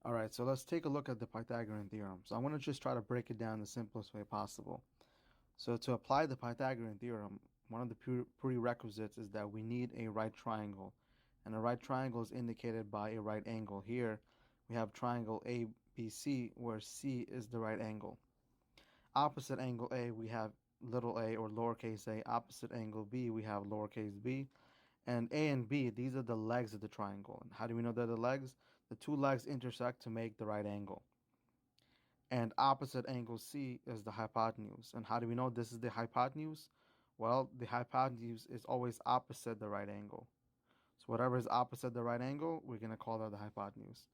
All right, so let's take a look at the Pythagorean theorem. So I'm going to just try to break it down the simplest way possible. So to apply the Pythagorean theorem, one of the prerequisites is that we need a right triangle. And a right triangle is indicated by a right angle. Here we have triangle ABC where C is the right angle. Opposite angle A we have little a or lowercase a. Opposite angle B we have lowercase b. And A and B, these are the legs of the triangle. And how do we know they're the legs? The two legs intersect to make the right angle. And opposite angle C is the hypotenuse. And how do we know this is the hypotenuse? Well, the hypotenuse is always opposite the right angle. So whatever is opposite the right angle, we're going to call that the hypotenuse.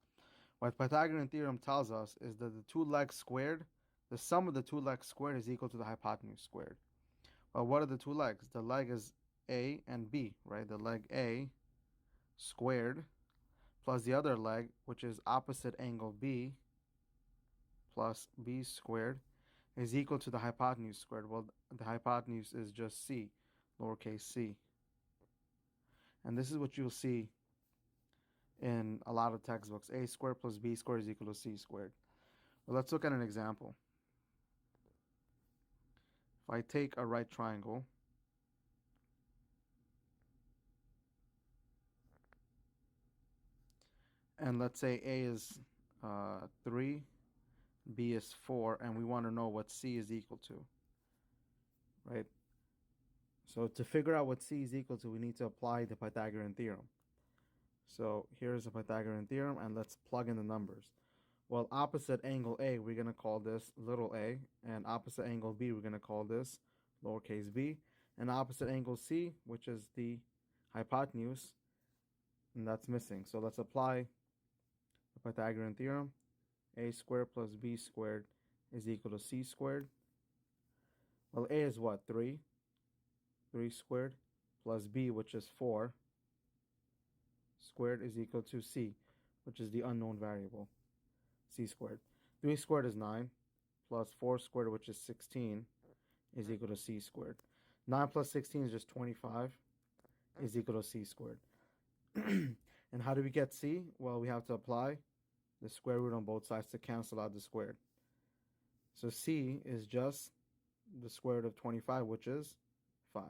What Pythagorean theorem tells us is that the two legs squared, the sum of the two legs squared is equal to the hypotenuse squared. Well, what are the two legs? The leg is A and B, right? The leg A squared plus the other leg, which is opposite angle B, plus B squared, is equal to the hypotenuse squared. Well, the hypotenuse is just C, lowercase c. And this is what you'll see in a lot of textbooks. A squared plus B squared is equal to C squared. Well, let's look at an example. If I take a right triangle, and let's say A is 3, B is 4, and we want to know what C is equal to, right? So to figure out what C is equal to, we need to apply the Pythagorean theorem. So here's the Pythagorean theorem, and let's plug in the numbers. Well, opposite angle A, we're going to call this little a, and opposite angle B, we're going to call this lowercase b, and opposite angle C, which is the hypotenuse, and that's missing. So let's apply the Pythagorean theorem. A squared plus B squared is equal to C squared. Well, A is what? 3. 3 squared plus B, which is 4 squared, is equal to C, which is the unknown variable, C squared. 3 squared is 9 plus 4 squared, which is 16, is equal to C squared. 9 plus 16 is just 25, is equal to C squared. And how do we get C? Well, we have to apply the square root on both sides to cancel out the squared. So C is just the square root of 25, which is 5.